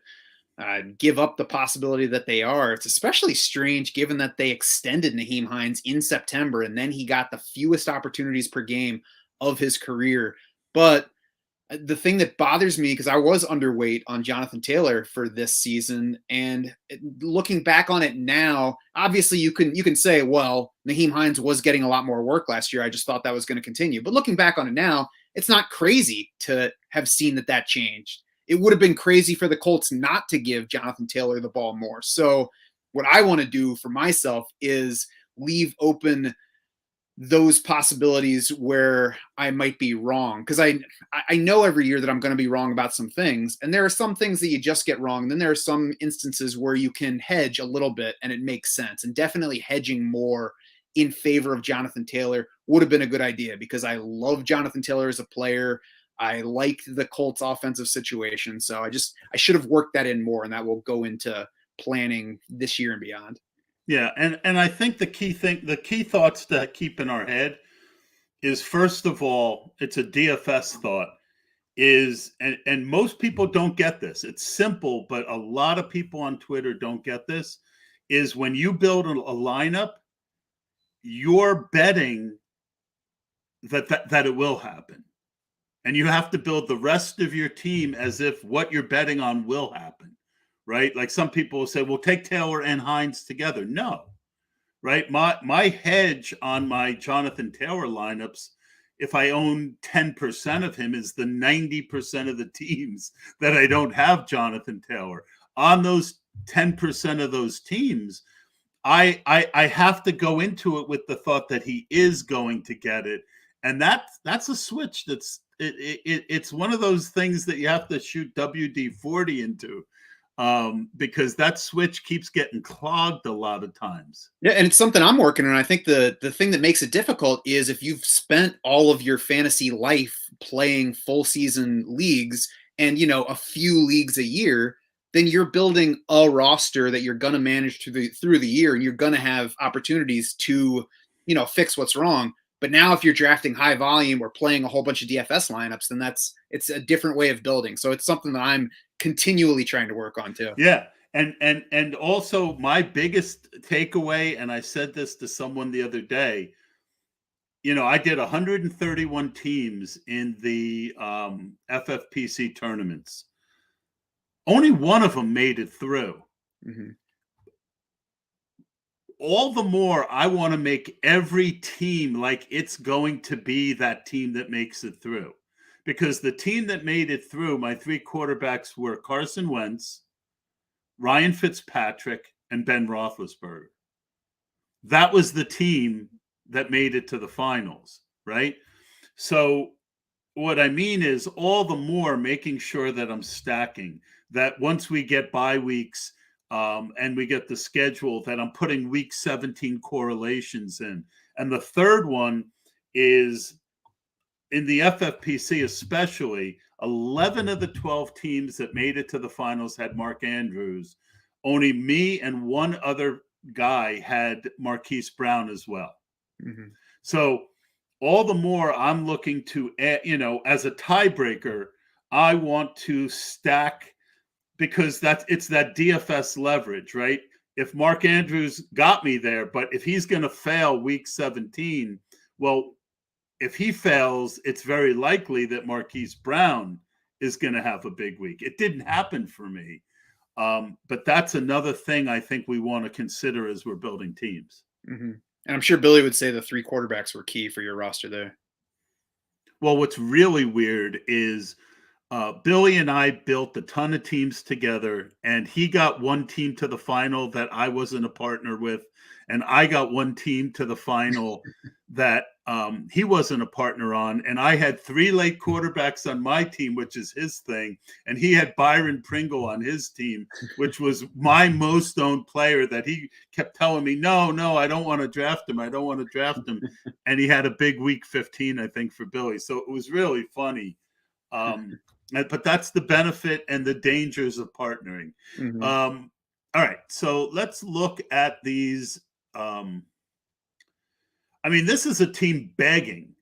give up the possibility that they are. It's especially strange given that they extended Nyheim Hines in September and then he got the fewest opportunities per game of his career. But the thing that bothers me, because I was underweight on Jonathan Taylor for this season, and looking back on it now, obviously you can say, well, Nyheim Hines was getting a lot more work last year. I just thought that was going to continue. But looking back on it now, it's not crazy to have seen that changed. It would have been crazy for the Colts not to give Jonathan Taylor the ball more. So what I want to do for myself is leave open those possibilities where I might be wrong. Because I know every year that I'm going to be wrong about some things. And there are some things that you just get wrong. And then there are some instances where you can hedge a little bit and it makes sense. And definitely hedging more in favor of Jonathan Taylor would have been a good idea because I love Jonathan Taylor as a player. I like the Colts offensive situation. So I should have worked that in more, and that will go into planning this year and beyond. Yeah, and I think the key thoughts to keep in our head is, first of all, it's a DFS thought, and most people don't get this. It's simple, but a lot of people on Twitter don't get this, is when you build a lineup, you're betting that it will happen. And you have to build the rest of your team as if what you're betting on will happen, right? Like some people will say, well, take Taylor and Hines together. No, right? My hedge on my Jonathan Taylor lineups, if I own 10% of him, is the 90% of the teams that I don't have Jonathan Taylor. On those 10% of those teams, I have to go into it with the thought that he is going to get it. And that's a switch it's one of those things that you have to shoot WD-40 into, because that switch keeps getting clogged a lot of times. Yeah, and it's something I'm working on. I think the thing that makes it difficult is if you've spent all of your fantasy life playing full season leagues and a few leagues a year, then you're building a roster that you're going to manage through the year, and you're going to have opportunities to fix what's wrong. But now if you're drafting high volume or playing a whole bunch of DFS lineups, then it's a different way of building. So it's something that I'm continually trying to work on too. Yeah. And also my biggest takeaway, and I said this to someone the other day, I did 131 teams in the FFPC tournaments. Only one of them made it through. Mm-hmm. All the more I want to make every team like it's going to be that team that makes it through. Because the team that made it through, my three quarterbacks were Carson Wentz, Ryan Fitzpatrick, and Ben Roethlisberger. That was the team that made it to the finals, right? So what I mean is all the more making sure that I'm stacking, that once we get bye weeks, and we get the schedule, that I'm putting week 17 correlations in. And the third one is in the FFPC, especially 11 of the 12 teams that made it to the finals had Mark Andrews. Only me and one other guy had Marquise Brown as well. Mm-hmm. So all the more I'm looking to, as a tiebreaker, I want to stack, because it's that DFS leverage, right? If Mark Andrews got me there, but if he's going to fail week 17, well, if he fails, it's very likely that Marquise Brown is going to have a big week. It didn't happen for me. But that's another thing I think we want to consider as we're building teams. Mm-hmm. And I'm sure Billy would say the three quarterbacks were key for your roster there. Well, what's really weird is Billy and I built a ton of teams together, and he got one team to the final that I wasn't a partner with, and I got one team to the final that he wasn't a partner on, and I had 3 late quarterbacks on my team, which is his thing, and he had Byron Pringle on his team, which was my most owned player that he kept telling me, no, I don't want to draft him. I don't want to draft him. And he had a big week 15, I think, for Billy. So it was really funny. But that's the benefit and the dangers of partnering. Mm-hmm. All right, so let's look at these. This is a team begging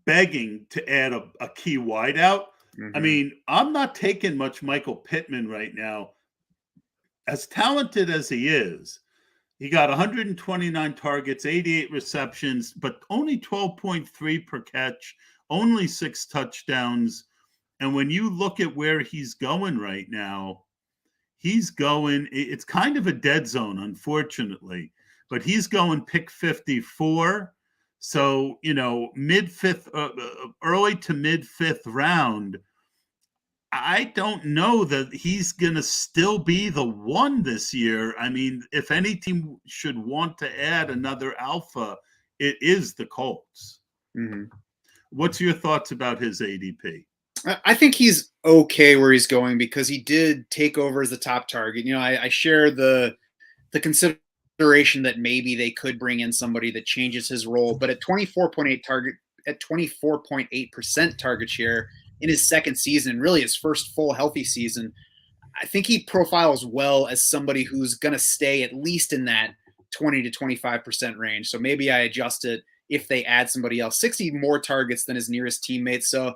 to add a key wideout. Mm-hmm. I'm not taking much Michael Pittman right now. As talented as he is, he got 129 targets, 88 receptions, but only 12.3 per catch, only 6 touchdowns. And when you look at where he's going right now, it's kind of a dead zone, unfortunately, but he's going pick 54. So, mid-fifth, early to mid-fifth round. I don't know that he's going to still be the one this year. If any team should want to add another alpha, it is the Colts. Mm-hmm. What's your thoughts about his ADP? I think he's okay where he's going because he did take over as the top target. I share the consideration that maybe they could bring in somebody that changes his role, but at 24.8% target share in his second season, really his first full healthy season, I think he profiles well as somebody who's going to stay at least in that 20 to 25% range. So maybe I adjust it if they add somebody else. 60 more targets than his nearest teammates. So,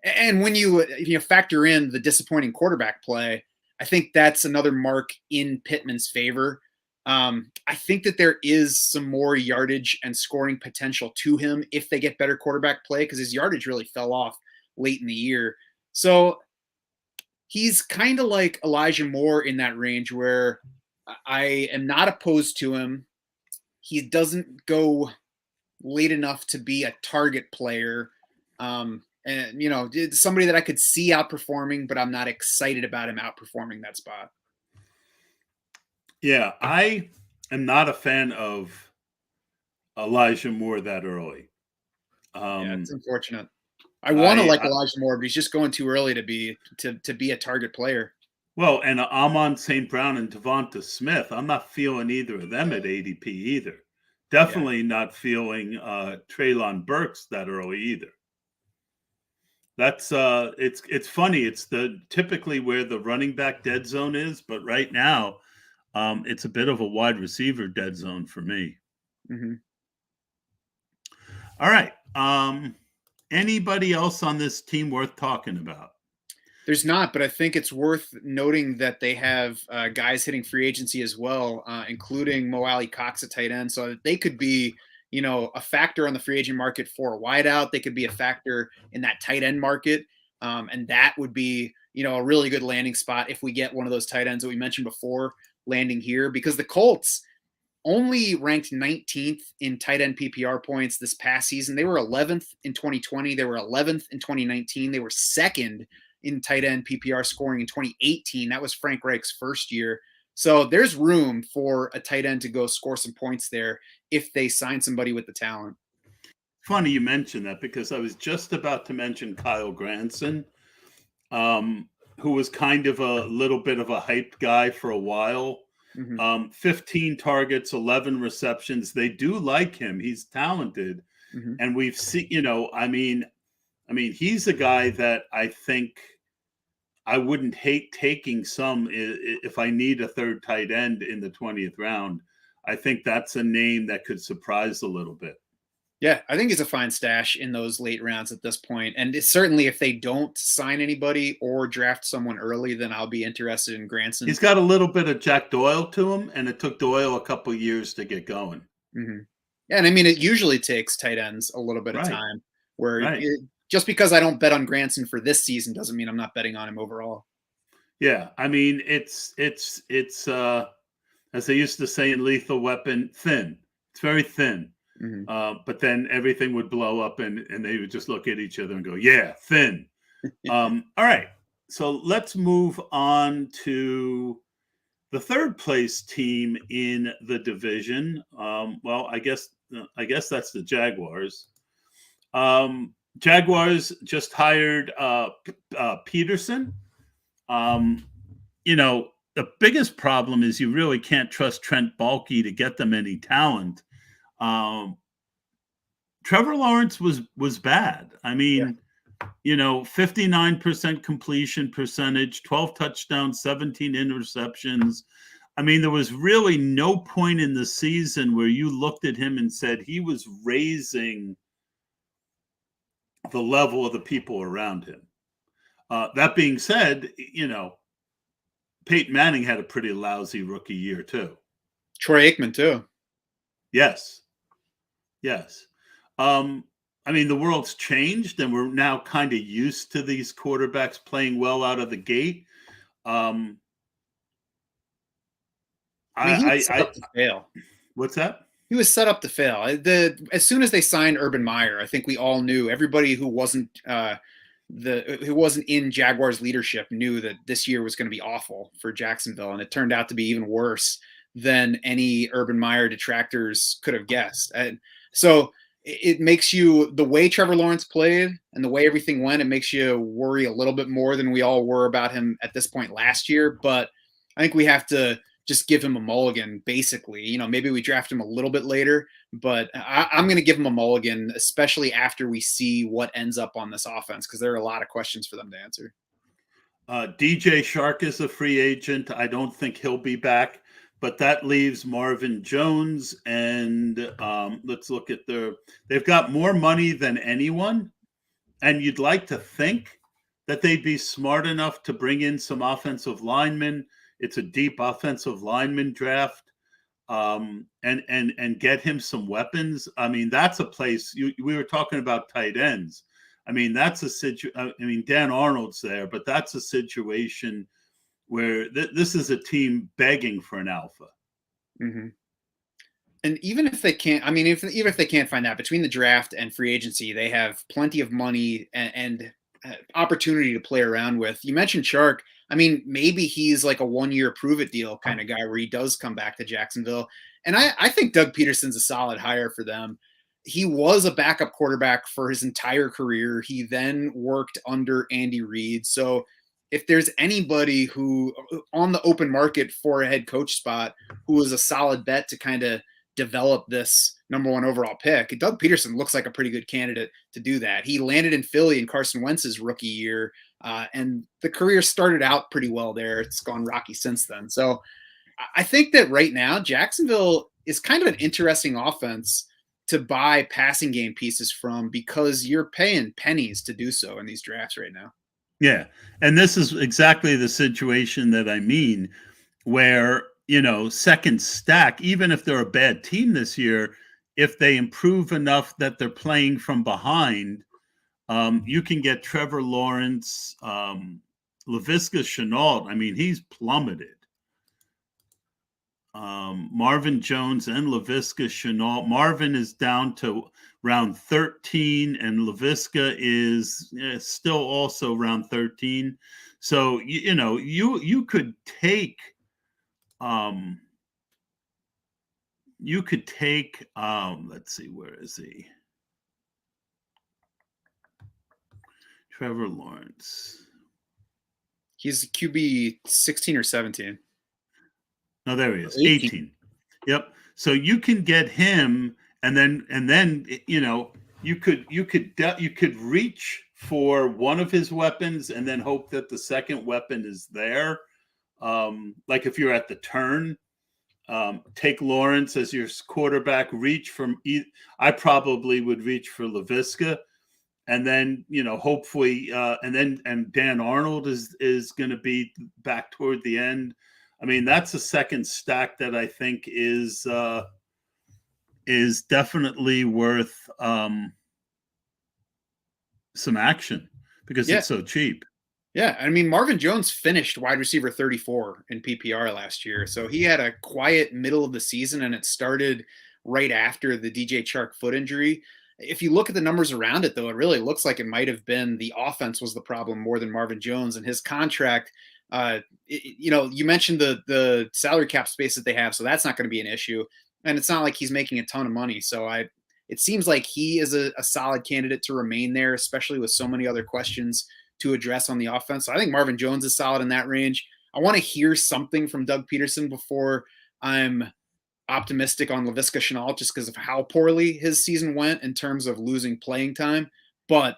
and when you factor in the disappointing quarterback play, I think that's another mark in Pittman's favor. I think that there is some more yardage and scoring potential to him if they get better quarterback play, because his yardage really fell off late in the year. So he's kind of like Elijah Moore in that range where I am not opposed to him. He doesn't go late enough to be a target player. And, somebody that I could see outperforming, but I'm not excited about him outperforming that spot. Yeah, I am not a fan of Elijah Moore that early. Yeah, it's unfortunate. I want to like Elijah Moore, but he's just going too early to be a target player. Well, and Amon St. Brown and Devonta Smith, I'm not feeling either of them at ADP either. Definitely not feeling Treylon Burks that early either. That's it's funny. It's typically where the running back dead zone is, but right now, it's a bit of a wide receiver dead zone for me. Mm-hmm. All right. Anybody else on this team worth talking about? There's not, but I think it's worth noting that they have guys hitting free agency as well, including Mo Alley Cox at tight end. So they could be, a factor on the free agent market for a wideout. They could be a factor in that tight end market. And that would be, a really good landing spot if we get one of those tight ends that we mentioned before landing here, because the Colts only ranked 19th in tight end PPR points this past season. They were 11th in 2020. They were 11th in 2019. They were second in tight end PPR scoring in 2018. That was Frank Reich's first year. So there's room for a tight end to go score some points there if they sign somebody with the talent. Funny you mentioned that, because I was just about to mention Kyle Granson, who was kind of a little bit of a hype guy for a while. Mm-hmm. 15 targets, 11 receptions. They do like him. He's talented. Mm-hmm. And we've seen, he's a guy that I think I wouldn't hate taking if I need a third tight end in the 20th round. I think that's a name that could surprise a little bit. Yeah, I think he's a fine stash in those late rounds at this point. And certainly if they don't sign anybody or draft someone early, then I'll be interested in Granson. He's got a little bit of Jack Doyle to him, and it took Doyle a couple of years to get going. Mm-hmm. Yeah, and it usually takes tight ends a little bit of time, where just because I don't bet on Granson for this season doesn't mean I'm not betting on him overall. Yeah, it's as they used to say in Lethal Weapon, thin. It's very thin. Mm-hmm. But then everything would blow up, and they would just look at each other and go, "Yeah, thin." All right. So let's move on to the third place team in the division. Well, I guess that's the Jaguars. Jaguars just hired Peterson. The biggest problem is you really can't trust Trent Baalke to get them any talent. Trevor Lawrence was bad. I mean, 59% completion percentage, 12 touchdowns, 17 interceptions. I mean, there was really no point in the season where you looked at him and said he was raising the level of the people around him. That being said, Peyton Manning had a pretty lousy rookie year too. Troy Aikman too. Yes. I mean, the world's changed, and we're now kind of used to these quarterbacks playing well out of the gate. He was set up to fail. What's that? He was set up to fail. As soon as they signed Urban Meyer, I think we all knew, everybody who wasn't in Jaguars leadership knew that this year was going to be awful for Jacksonville, and it turned out to be even worse than any Urban Meyer detractors could have guessed. And so it makes you, the way Trevor Lawrence played and the way everything went, it makes you worry a little bit more than we all were about him at this point last year. But I think we have to just give him a mulligan, basically. Maybe we draft him a little bit later, but I'm going to give him a mulligan, especially after we see what ends up on this offense, because there are a lot of questions for them to answer. DJ Shark is a free agent. I don't think he'll be back, but that leaves Marvin Jones. And let's look at they've got more money than anyone. And you'd like to think that they'd be smart enough to bring in some offensive linemen. It's a deep offensive lineman draft, and get him some weapons. I mean, that's a place we were talking about tight ends. I mean, that's a situation. I mean, Dan Arnold's there, but that's a situation where this is a team begging for an alpha. Mm-hmm. And even if they can't, even if they can't find that, between the draft and free agency, they have plenty of money and opportunity to play around with. You mentioned Shark. I mean, maybe he's like a 1-year prove it deal kind of guy where he does come back to Jacksonville. And I think Doug Peterson's a solid hire for them. He was a backup quarterback for his entire career. He then worked under Andy Reid. So if there's anybody who on the open market for a head coach spot who is a solid bet to kind of develop this number 1 overall pick, Doug Peterson looks like a pretty good candidate to do that. He landed in Philly in Carson Wentz's rookie year, and the career started out pretty well there. It's gone rocky since then. So I think that right now Jacksonville is kind of an interesting offense to buy passing game pieces from, because you're paying pennies to do so in these drafts right now. Yeah. And this is exactly the situation that I mean, where, second stack, even if they're a bad team this year, if they improve enough that they're playing from behind, you can get Trevor Lawrence, Laviska Shenault. I mean, he's plummeted. Marvin Jones and Laviska Shenault. Marvin is down to round 13, and Laviska is still also round 13. So you could take let's see, where is he? Trevor Lawrence. He's QB 16 or 17. No, there he is. 18. Yep. So you can get him, and then you could reach for one of his weapons and then hope that the second weapon is there. Like if you're at the turn, take Lawrence as your quarterback. Reach from. I probably would reach for Laviska, and then hopefully, and Dan Arnold is going to be back toward the end. I mean, that's a second stack that I think is definitely worth some action, because it's so cheap. Yeah, I mean, Marvin Jones finished wide receiver 34 in PPR last year, so he had a quiet middle of the season, and it started right after the DJ Chark foot injury. if you look at the numbers around it, though, it really looks like it might have been the offense was the problem more than Marvin Jones and his contract. You mentioned the salary cap space that they have, so that's not going to be an issue. And it's not like he's making a ton of money. So it seems like he is a solid candidate to remain there, especially with so many other questions to address on the offense. So I think Marvin Jones is solid in that range. I want to hear something from Doug Peterson before I'm optimistic on Laviska Shenault just because of how poorly his season went in terms of losing playing time. But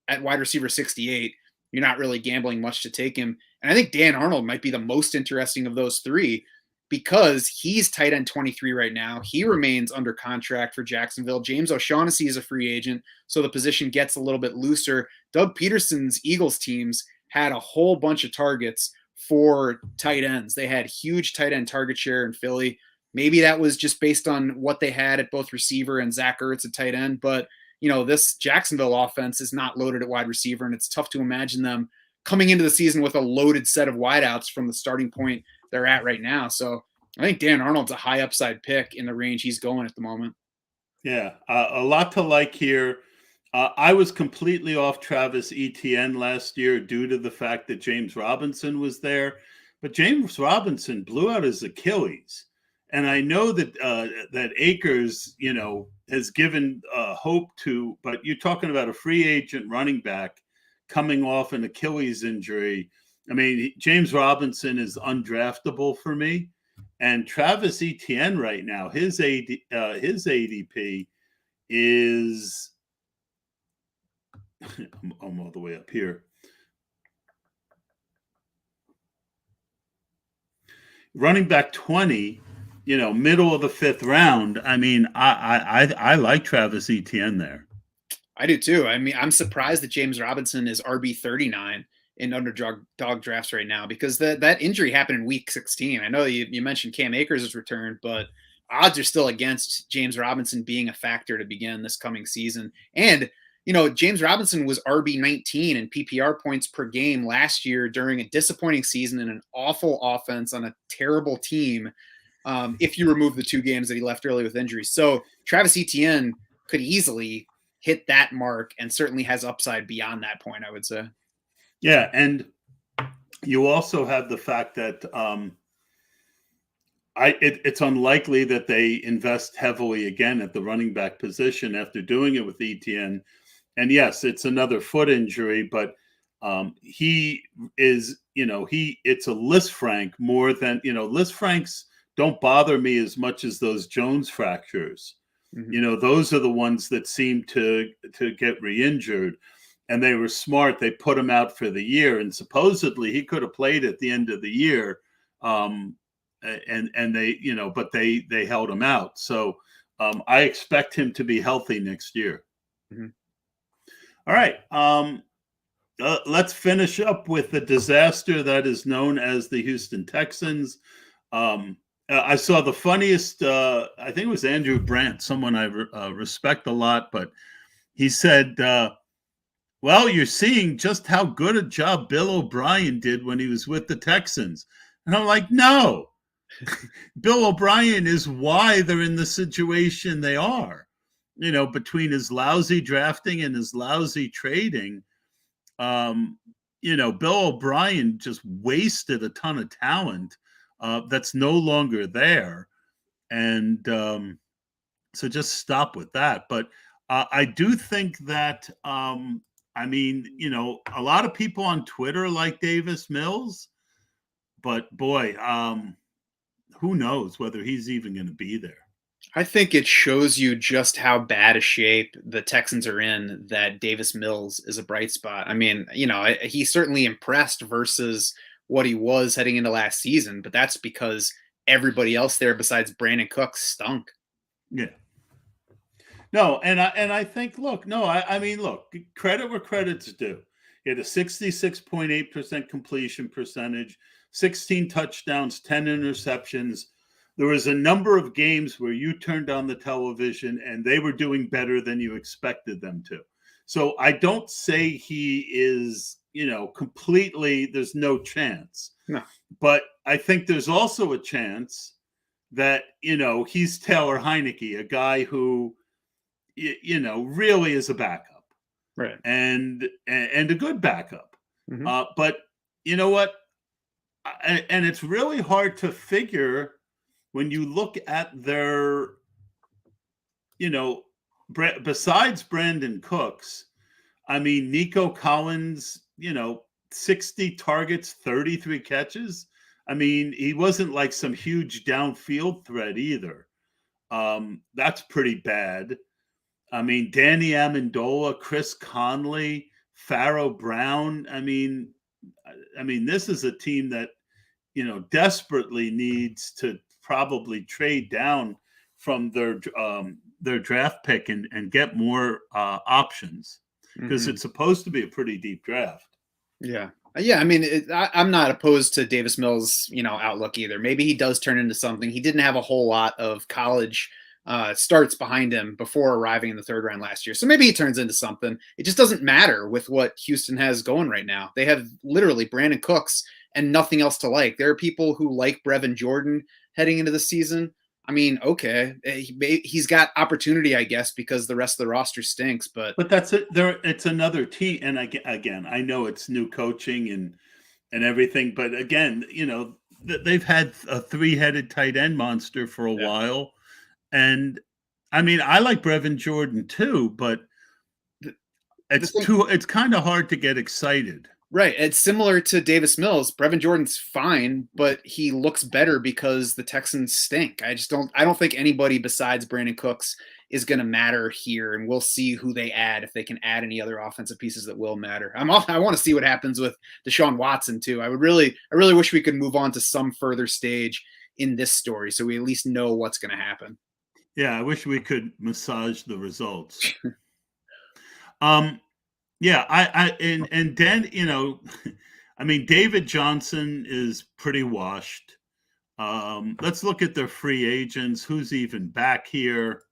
at wide receiver 68, you're not really gambling much to take him. And I think Dan Arnold might be the most interesting of those three because he's tight end 23 right now. He remains under contract for Jacksonville. James O'Shaughnessy is a free agent, so the position gets a little bit looser. Doug Peterson's Eagles teams had a whole bunch of targets for tight ends. They had huge tight end target share in Philly. Maybe that was just based on what they had at both receiver and Zach Ertz at tight end. But, this Jacksonville offense is not loaded at wide receiver, and it's tough to imagine them coming into the season with a loaded set of wideouts from the starting point they're at right now. So I think Dan Arnold's a high upside pick in the range he's going at the moment. Yeah, a lot to like here. I was completely off Travis Etienne last year due to the fact that James Robinson was there. But James Robinson blew out his Achilles. And I know that that Akers, has given hope to, but you're talking about a free agent running back coming off an Achilles injury. I mean, James Robinson is undraftable for me. And Travis Etienne right now, his ADP is I'm all the way up here. Running back 20, middle of the 5th round. I mean, I like Travis Etienne there. I do too. I mean, I'm surprised that James Robinson is RB 39 in underdog drafts right now because that injury happened in week 16. I know you mentioned Cam Akers' return, but odds are still against James Robinson being a factor to begin this coming season. And, James Robinson was RB 19 in PPR points per game last year during a disappointing season and an awful offense on a terrible team. If you remove the 2 games that he left early with injuries. So Travis Etienne could easily hit that mark and certainly has upside beyond that point, I would say. Yeah, and you also have the fact that it's unlikely that they invest heavily again at the running back position after doing it with Etienne. And yes, it's another foot injury, but he is, it's a Lisfranc more than, Lisfrancs don't bother me as much as those Jones fractures. Mm-hmm. Those are the ones that seem to get re-injured. And they were smart. They put him out for the year. And supposedly he could have played at the end of the year. And they, but they held him out. So I expect him to be healthy next year. Mm-hmm. All right. Let's finish up with the disaster that is known as the Houston Texans. I saw the funniest, I think it was Andrew Brandt, someone I respect a lot, but he said, well, you're seeing just how good a job Bill O'Brien did when he was with the Texans. And I'm like, no, Bill O'Brien is why they're in the situation they are. Between his lousy drafting and his lousy trading, Bill O'Brien just wasted a ton of talent that's no longer there. And so just stop with that. But I do think that, a lot of people on Twitter like Davis Mills, but boy, who knows whether he's even going to be there. I think it shows you just how bad a shape the Texans are in that Davis Mills is a bright spot. I mean, he's certainly impressed versus what he was heading into last season, but that's because everybody else there besides Brandon Cooks stunk. Yeah. No, and I think, look, credit where credit's due. He had a 66.8% completion percentage, 16 touchdowns, 10 interceptions. There was a number of games where you turned on the television and they were doing better than you expected them to. So I don't say he is, completely, there's no chance. No. But I think there's also a chance that, he's Taylor Heineke, a guy who really is a backup, Right. and a good backup. Mm-hmm. But you know what? And it's really hard to figure when you look at their, besides Brandon Cooks. I mean, Nico Collins, 60 targets, 33 catches. I mean, he wasn't like some huge downfield threat either. That's pretty bad. I mean, Danny Amendola, Chris Conley, Pharaoh Brown. I mean, this is a team that, desperately needs to probably trade down from their draft pick and get more options, because Mm-hmm. it's supposed to be a pretty deep draft. Yeah. Yeah, I mean, I'm not opposed to Davis Mills', outlook either. Maybe he does turn into something. He didn't have a whole lot of college starts behind him before arriving in the third round last year. So maybe he turns into something. It just doesn't matter with what Houston has going right now. They have literally Brandon Cooks and nothing else to like. There are people who like Brevin Jordan heading into the season. I mean, okay, he's got opportunity, I guess, because the rest of the roster stinks. But that's it. It's another team, and again, I know it's new coaching and everything, but again, they've had a three-headed tight end monster for a yeah. while, and I mean, I like Brevin Jordan too, but it's kind of hard to get excited. Right. It's similar to Davis Mills. Brevin Jordan's fine, but he looks better because the Texans stink. I don't think anybody besides Brandon Cooks is going to matter here. And we'll see who they add, if they can add any other offensive pieces that will matter. I want to see what happens with Deshaun Watson too. I really wish we could move on to some further stage in this story, so we at least know what's going to happen. Yeah. I wish we could massage the results. Yeah, and then, I mean, David Johnson is pretty washed. Let's look at their free agents. Who's even back here?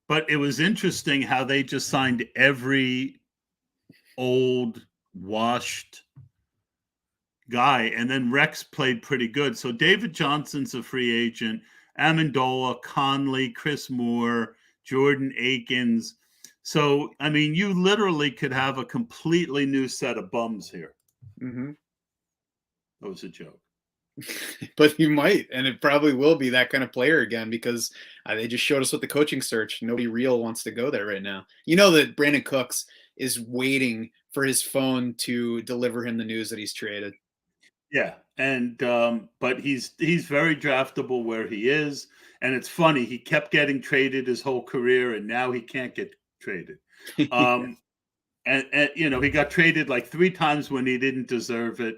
But it was interesting how they just signed every old washed guy, and then Rex played pretty good. So David Johnson's a free agent. Amendola, Conley, Chris Moore, Jordan Akins. So, I mean, you literally could have a completely new set of bums here. Mm-hmm. That was a joke. But you might, and it probably will be that kind of player again, because they just showed us with the coaching search. Nobody real wants to go there right now. You know that Brandon Cooks is waiting for his phone to deliver him the news that he's traded. Yeah, and but he's very draftable where he is, and it's funny, he kept getting traded his whole career, and now he can't get traded. Yeah. And he got traded like 3 times when he didn't deserve it.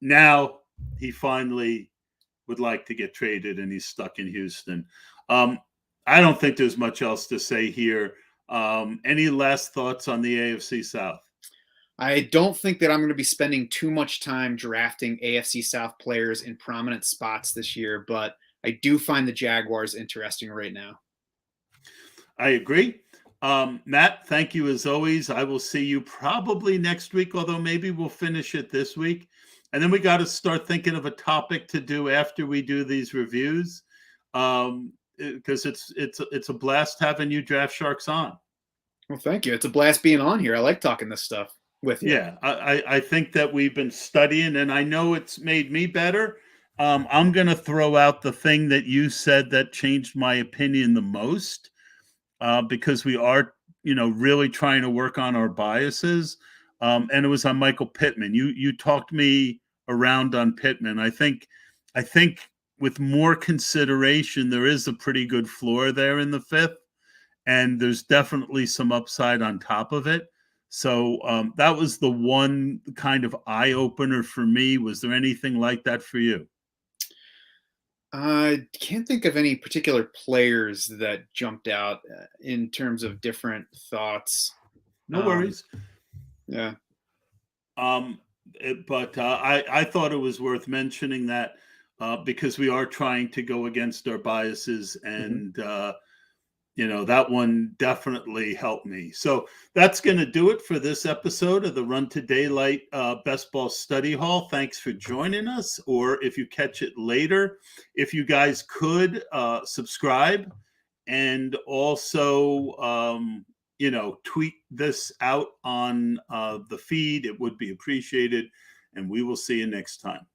Now he finally would like to get traded, and he's stuck in Houston. I don't think there's much else to say here. Any last thoughts on the AFC South? I don't think that I'm going to be spending too much time drafting AFC South players in prominent spots this year, but I do find the Jaguars interesting right now. I agree. Matt, thank you as always. I will see you probably next week, although maybe we'll finish it this week. And then we got to start thinking of a topic to do after we do these reviews, because it's a blast having you Draft Sharks on. Well, thank you. It's a blast being on here. I like talking this stuff with you. Yeah, I think that we've been studying, and I know it's made me better. I'm going to throw out the thing that you said that changed my opinion the most, because we are, really trying to work on our biases. And it was on Michael Pittman. You talked me around on Pittman. I think with more consideration, there is a pretty good floor there in the 5th, and there's definitely some upside on top of it. So that was the one kind of eye opener for me. Was there anything like that for you? I can't think of any particular players that jumped out in terms of different thoughts. No worries. Yeah. But I thought it was worth mentioning that, because we are trying to go against our biases, and that one definitely helped me. So that's going to do it for this episode of the Run to Daylight Best Ball Study Hall. Thanks for joining us. Or if you catch it later, if you guys could subscribe and also, tweet this out on the feed, it would be appreciated. And we will see you next time.